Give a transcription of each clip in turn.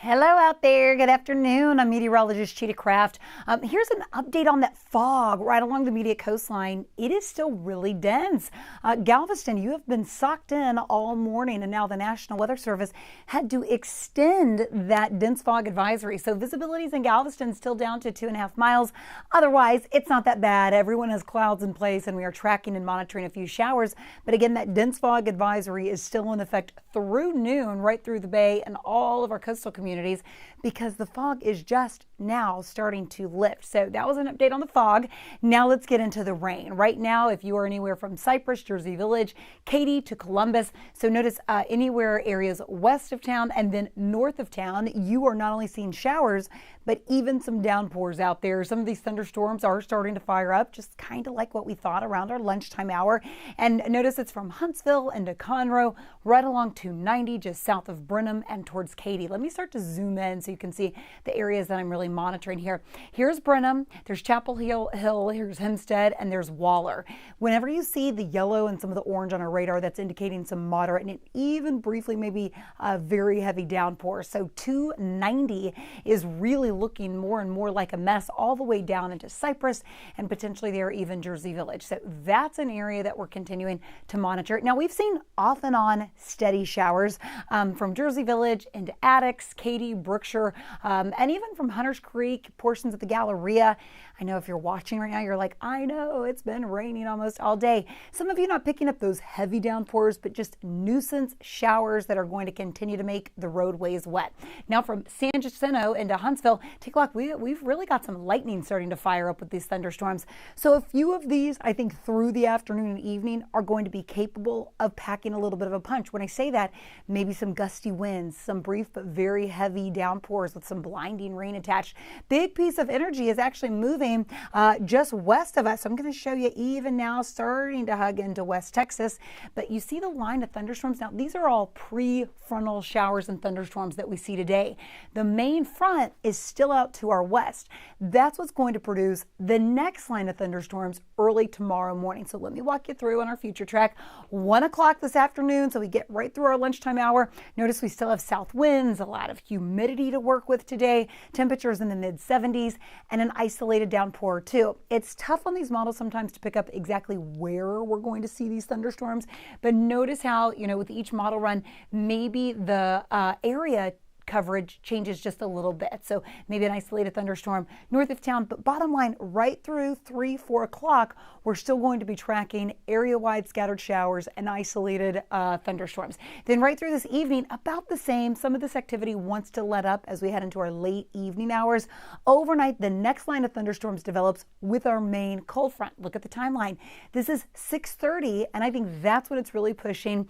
Hello out there. Good afternoon. I'm Meteorologist Chita Craft. Here's an update on that fog right along the immediate coastline. It is still really dense. Galveston, you have been socked in all morning, and now the National Weather Service had to extend that dense fog advisory. So visibilities in Galveston still down to 2.5 miles. Otherwise, it's not that bad. Everyone has clouds in place, and we are tracking and monitoring a few showers. But again, that dense fog advisory is still in effect through noon, right through the bay and all of our coastal communities, because the fog is just now starting to lift. So that was an update on the fog. Now let's get into the rain. Right now, if you are anywhere from Cypress, Jersey Village, Katy to Columbus, so notice anywhere areas west of town and then north of town, you are not only seeing showers, but even some downpours out there. Some of these thunderstorms are starting to fire up, just kind of like what we thought around our lunchtime hour. And notice it's from Huntsville into Conroe, right along 290, just south of Brenham and towards Katy. Let me start to zoom in so you can see the areas that I'm really monitoring here. Here's Brenham, there's Chapel Hill, here's Hempstead, and there's Waller. Whenever you see the yellow and some of the orange on our radar, that's indicating some moderate and even briefly maybe a very heavy downpour. So 290 is really looking more and more like a mess all the way down into Cypress and potentially there even Jersey Village. So that's an area that we're continuing to monitor. Now we've seen off and on steady showers from Jersey Village into Attucks, Katy, Brookshire, and even from Hunters Creek, portions of the Galleria. I know if you're watching right now, you're like, I know it's been raining almost all day. Some of you not picking up those heavy downpours, but just nuisance showers that are going to continue to make the roadways wet. Now from San Jacinto into Huntsville, take a look. We've really got some lightning starting to fire up with these thunderstorms. So a few of these, I think through the afternoon and evening, are going to be capable of packing a little bit of a punch. When I say that, maybe some gusty winds, some brief but very heavy downpours with some blinding rain attached. Big piece of energy is actually moving just west of us. I'm going to show you even now starting to hug into West Texas, but you see the line of thunderstorms. Now these are all prefrontal showers and thunderstorms that we see today. The main front is still out to our west. That's what's going to produce the next line of thunderstorms early tomorrow morning. So let me walk you through on our future track. 1 o'clock this afternoon, so we get right through our lunchtime hour. Notice we still have south winds, a lot of humidity to work with today, temperatures in the mid 70s, and an isolated downpour too. It's tough on these models sometimes to pick up exactly where we're going to see these thunderstorms, but notice how, with each model run, maybe the area coverage changes just a little bit. So maybe an isolated thunderstorm north of town, but bottom line, right through 3-4 o'clock, we're still going to be tracking area-wide scattered showers and isolated thunderstorms. Then right through this evening, about the same. Some of this activity wants to let up as we head into our late evening hours. Overnight, the next line of thunderstorms develops with our main cold front. Look at the timeline. This is 6:30, and I think that's what it's really pushing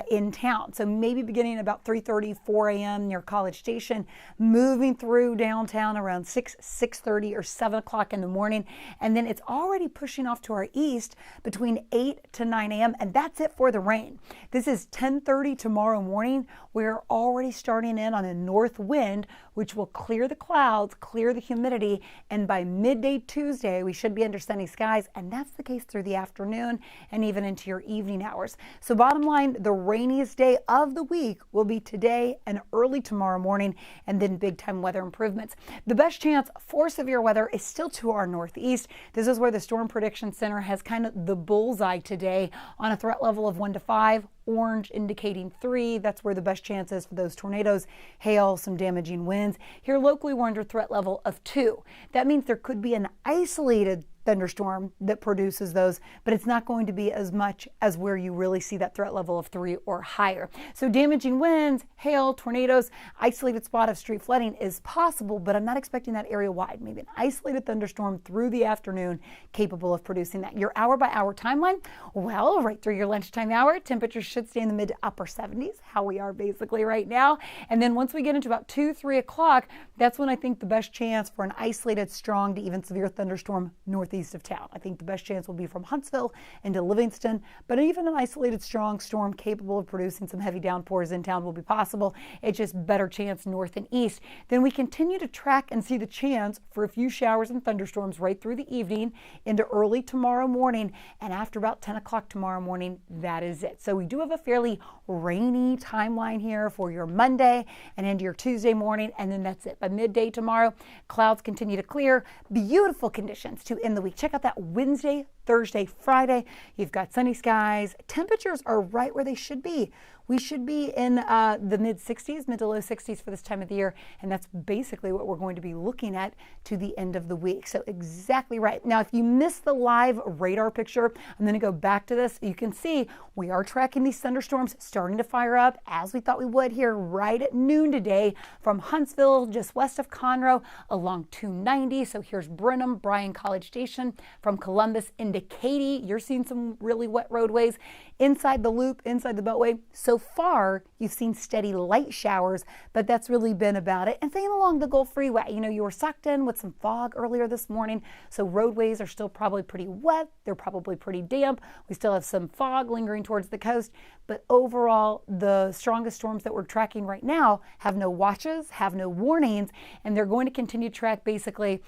in town. So maybe beginning about 3:30, 4 a.m. near College Station, moving through downtown around 6:30 or 7 o'clock in the morning, and then it's already pushing off to our east between 8 to 9 a.m. and that's it for the rain. This is 10:30 tomorrow morning. We're already starting in on a north wind, which will clear the clouds, clear the humidity, and by midday Tuesday we should be under sunny skies, and that's the case through the afternoon and even into your evening hours. So bottom line, the rainiest day of the week will be today and early tomorrow morning, and then big time weather improvements. The best chance for severe weather is still to our northeast. This is where the Storm Prediction Center has kind of the bullseye today on a threat level of 1 to 5. Orange indicating 3. That's where the best chance is for those tornadoes, hail, some damaging winds. Here locally, we're under threat level of 2. That means there could be an isolated thunderstorm that produces those, but it's not going to be as much as where you really see that threat level of 3 or higher. So damaging winds, hail, tornadoes, isolated spot of street flooding is possible, but I'm not expecting that area wide. Maybe an isolated thunderstorm through the afternoon capable of producing that. Your hour by hour timeline, well, right through your lunchtime hour, temperatures should stay in the mid to upper 70s, how we are basically right now. And then once we get into about 2-3 o'clock, that's when I think the best chance for an isolated strong to even severe thunderstorm northeast of town. I think the best chance will be from Huntsville into Livingston, but even an isolated strong storm capable of producing some heavy downpours in town will be possible. It's just better chance north and east. Then we continue to track and see the chance for a few showers and thunderstorms right through the evening into early tomorrow morning, and after about 10 o'clock tomorrow morning, that is it. So we do have have a fairly rainy timeline here for your Monday and into your Tuesday morning, and then that's it. By midday tomorrow, clouds continue to clear. Beautiful conditions to end the week. Check out that Wednesday, Thursday, Friday. You've got sunny skies. Temperatures are right where they should be. We should be in the mid-60s, mid to low 60s for this time of the year, and that's basically what we're going to be looking at to the end of the week. So exactly right. Now, if you missed the live radar picture, I'm going to go back to this. You can see we are tracking these thunderstorms starting to fire up as we thought we would here right at noon today from Huntsville, just west of Conroe, along 290. So here's Brenham, Bryan College Station, from Columbus into Katy. You're seeing some really wet roadways inside the loop, inside the Beltway. So far, you've seen steady light showers, but that's really been about it. And staying along the Gulf Freeway, you know, you were sucked in with some fog earlier this morning, so roadways are still probably pretty wet. They're probably pretty damp. We still have some fog lingering towards the coast, but overall, the strongest storms that we're tracking right now have no watches, have no warnings, and they're going to continue to track basically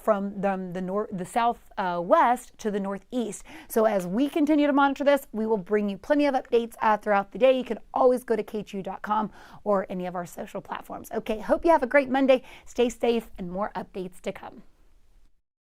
from the southwest to the northeast. So as we continue to monitor this, we will bring you plenty of updates throughout the day. You can always go to khu.com or any of our social platforms. Okay, hope you have a great Monday. Stay safe and more updates to come.